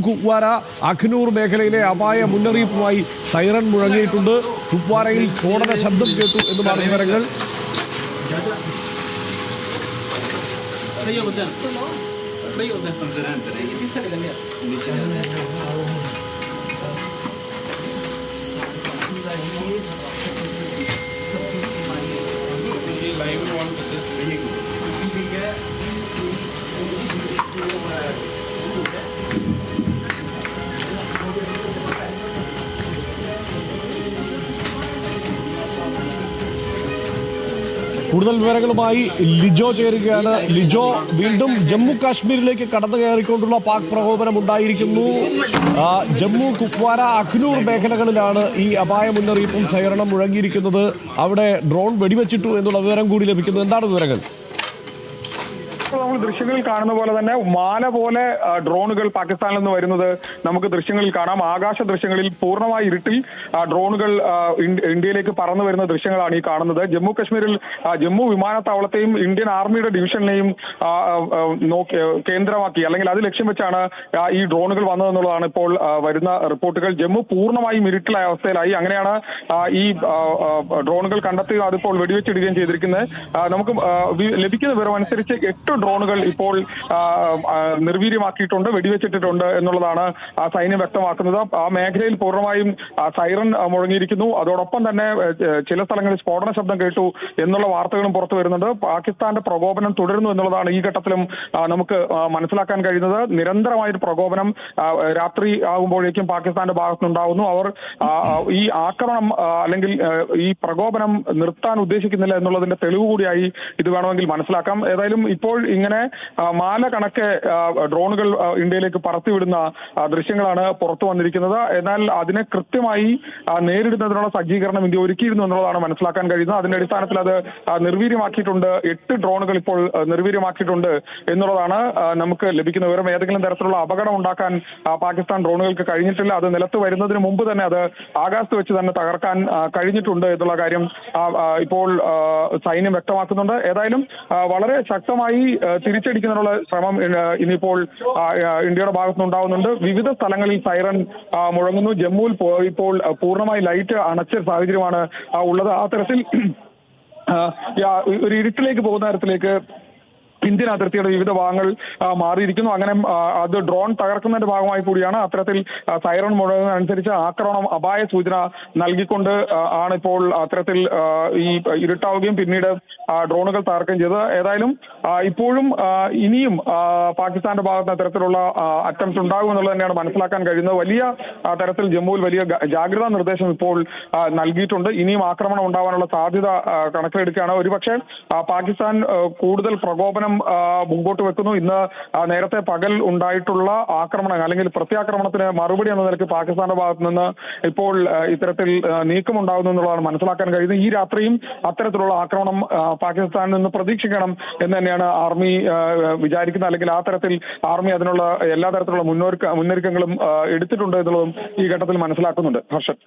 കുപ്വാര അഖ്നൂർ മേഖലയിലെ അപായ മുന്നറിയിപ്പുമായി സൈറൺ മുഴങ്ങിയിട്ടുണ്ട്. കുപ്വാരയിൽ സ്ഫോടന ശബ്ദം കേട്ടു എന്നാണ് വിവരങ്ങൾ. കൂടുതൽ വിവരങ്ങളുമായി ലിജോ ചേരുകയാണ്. ലിജോ, വീണ്ടും ജമ്മു കാശ്മീരിലേക്ക് കടന്നു കയറിക്കൊണ്ടുള്ള പാക് പ്രകോപനം ഉണ്ടായിരിക്കുന്നു. ജമ്മു, കുപ്വാര, അഖ്നൂർ മേഖലകളിലാണ് ഈ അപായ മുന്നറിയിപ്പും സൈറണും മുഴങ്ങിയിരിക്കുന്നത്. അവിടെ ഡ്രോൺ വെടിവെച്ചിട്ടു എന്നുള്ള വിവരം കൂടി ലഭിക്കുന്നു. എന്താണ് വിവരങ്ങൾ? നമ്മൾ ദൃശ്യങ്ങളിൽ കാണുന്ന പോലെ തന്നെ മാല പോലെ ഡ്രോണുകൾ പാകിസ്ഥാനിൽ നിന്ന് വരുന്നത് നമുക്ക് ദൃശ്യങ്ങളിൽ കാണാം. ആകാശ ദൃശ്യങ്ങളിൽ പൂർണ്ണമായി ഇരുട്ടിൽ ഡ്രോണുകൾ ഇന്ത്യയിലേക്ക് പറന്നു വരുന്ന ദൃശ്യങ്ങളാണ് ഈ കാണുന്നത്. ജമ്മു കശ്മീരിൽ ജമ്മു വിമാനത്താവളത്തെയും ഇന്ത്യൻ ആർമിയുടെ ഡിവിഷനെയും കേന്ദ്രമാക്കി, അല്ലെങ്കിൽ അത് ലക്ഷ്യം വെച്ചാണ് ഈ ഡ്രോണുകൾ വന്നതെന്നുള്ളതാണ് ഇപ്പോൾ വരുന്ന റിപ്പോർട്ടുകൾ. ജമ്മു പൂർണ്ണമായും ഇരുട്ടിലായ അവസ്ഥയിലായി. അങ്ങനെയാണ് ഈ ഡ്രോണുകൾ കണ്ടെത്തുകയും അതിപ്പോൾ വെടിവെച്ചിടുകയും ചെയ്തിരിക്കുന്നത്. നമുക്ക് ലഭിക്കുന്ന വിവരം അനുസരിച്ച് 8 ഡ്രോണുകൾ ഇപ്പോൾ നിർവീര്യമാക്കിയിട്ടുണ്ട്, വെടിവെച്ചിട്ടിട്ടുണ്ട് എന്നുള്ളതാണ് സൈന്യം വ്യക്തമാക്കുന്നത്. ആ മേഖലയിൽ പൂർണ്ണമായും സൈറൺ മുഴങ്ങിയിരിക്കുന്നു. അതോടൊപ്പം തന്നെ ചില സ്ഥലങ്ങളിൽ സ്ഫോടന ശബ്ദം കേട്ടു എന്നുള്ള വാർത്തകളും പുറത്തു വരുന്നുണ്ട്. പാകിസ്ഥാന്റെ പ്രകോപനം തുടരുന്നു എന്നുള്ളതാണ് ഈ ഘട്ടത്തിലും നമുക്ക് മനസ്സിലാക്കാൻ കഴിയുന്നത്. നിരന്തരമായൊരു പ്രകോപനം രാത്രി ആകുമ്പോഴേക്കും പാകിസ്ഥാന്റെ ഭാഗത്തുനിന്നുണ്ടാകുന്നു. അവർ ഈ ആക്രമണം അല്ലെങ്കിൽ ഈ പ്രകോപനം നിർത്താൻ ഉദ്ദേശിക്കുന്നില്ല എന്നുള്ളതിന്റെ തെളിവ് കൂടിയായി ഇത് വേണമെങ്കിൽ മനസ്സിലാക്കാം. ഏതായാലും ഇപ്പോൾ ഇങ്ങനെ മാല കണക്കെ ഡ്രോണുകൾ ഇന്ത്യയിലേക്ക് പറത്തിവിടുന്ന ദൃശ്യങ്ങളാണ് പുറത്തു വന്നിരിക്കുന്നത്. എന്നാൽ അതിനെ കൃത്യമായി നേരിടുന്നതിനുള്ള സജ്ജീകരണം ഇന്ത്യ ഒരുക്കിയിരുന്നു എന്നുള്ളതാണ് മനസ്സിലാക്കാൻ കഴിയുന്നത്. അതിന്റെ അടിസ്ഥാനത്തിൽ അത് നിർവീര്യമാക്കിയിട്ടുണ്ട്. 8 ഡ്രോണുകൾ ഇപ്പോൾ നിർവീര്യമാക്കിയിട്ടുണ്ട് എന്നുള്ളതാണ് നമുക്ക് ലഭിക്കുന്ന വിവരം. ഏതെങ്കിലും തരത്തിലുള്ള അപകടം ഉണ്ടാക്കാൻ പാകിസ്ഥാൻ ഡ്രോണുകൾക്ക് കഴിഞ്ഞിട്ടില്ല. അത് നിലത്ത് വരുന്നതിന് മുമ്പ് തന്നെ അത് ആകാശത്ത് വെച്ച് തന്നെ തകർക്കാൻ കഴിഞ്ഞിട്ടുണ്ട് എന്നുള്ള കാര്യം ഇപ്പോൾ സൈന്യം വ്യക്തമാക്കുന്നുണ്ട്. ഏതായാലും വളരെ ശക്തമായി തിരിച്ചടിക്കുന്നതിനുള്ള ശ്രമം ഇനിയിപ്പോൾ ഇന്ത്യയുടെ ഭാഗത്തുനിന്നുണ്ടാവുന്നുണ്ട്. വിവിധ സ്ഥലങ്ങളിൽ സൈറൺ മുഴങ്ങുന്നു. ജമ്മുവിൽ ഇപ്പോൾ പൂർണ്ണമായി ലൈറ്റ് അണച്ച സാഹചര്യമാണ് ഉള്ളത്. ആ തരത്തിൽ ഒരു ഇരുട്ടിലേക്ക് പോകുന്ന തരത്തിലേക്ക് ഇന്ത്യൻ അതിർത്തിയുടെ വിവിധ ഭാഗങ്ങൾ മാറിയിരിക്കുന്നു. അങ്ങനെ അത് ഡ്രോൺ തകർക്കുന്നതിന്റെ ഭാഗമായി കൂടിയാണ് അത്തരത്തിൽ സൈറൺ മുഴങ്ങുന്നതനുസരിച്ച് ആക്രമണം അപായ സൂചന നൽകിക്കൊണ്ട് ആണ് ഇപ്പോൾ അത്തരത്തിൽ ഈ ഇരുട്ടാവുകയും പിന്നീട് ഡ്രോണുകൾ തകർക്കുകയും ചെയ്തത്. ഏതായാലും ഇപ്പോഴും ഇനിയും പാകിസ്ഥാന്റെ ഭാഗത്ത് അത്തരത്തിലുള്ള അറ്റംപ്റ്റ് ഉണ്ടാകുമെന്നുള്ളത് തന്നെയാണ് മനസ്സിലാക്കാൻ കഴിയുന്നത്. വലിയ തരത്തിൽ ജമ്മുവിൽ വലിയ ജാഗ്രതാ നിർദ്ദേശം ഇപ്പോൾ നൽകിയിട്ടുണ്ട്. ഇനിയും ആക്രമണം ഉണ്ടാവാനുള്ള സാധ്യത കണക്കിലെടുക്കുകയാണ്. ഒരുപക്ഷെ പാകിസ്ഥാൻ കൂടുതൽ പ്രകോപനം മുമ്പോട്ട് വെക്കുന്നു. ഇന്ന് നേരത്തെ പകൽ ഉണ്ടായിട്ടുള്ള ആക്രമണം അല്ലെങ്കിൽ പ്രത്യാക്രമണത്തിന് മറുപടി എന്ന നിലയ്ക്ക് പാകിസ്ഥാന്റെ ഭാഗത്ത് നിന്ന് ഇപ്പോൾ ഇത്തരത്തിൽ നീക്കമുണ്ടാകുന്നു എന്നുള്ളതാണ് മനസ്സിലാക്കാൻ കഴിയുന്നത്. ഈ രാത്രിയും അത്തരത്തിലുള്ള ആക്രമണം പാകിസ്ഥാനിൽ നിന്ന് പ്രതീക്ഷിക്കണം എന്ന് തന്നെയാണ് ആർമി വിചാരിക്കുന്നത്. അല്ലെങ്കിൽ ആ തരത്തിൽ ആർമി അതിനുള്ള എല്ലാ തരത്തിലുള്ള മുന്നൊരുക്കങ്ങളും എടുത്തിട്ടുണ്ട് എന്നുള്ളതും ഈ ഘട്ടത്തിൽ മനസ്സിലാക്കുന്നുണ്ട്. ഹർഷൻ.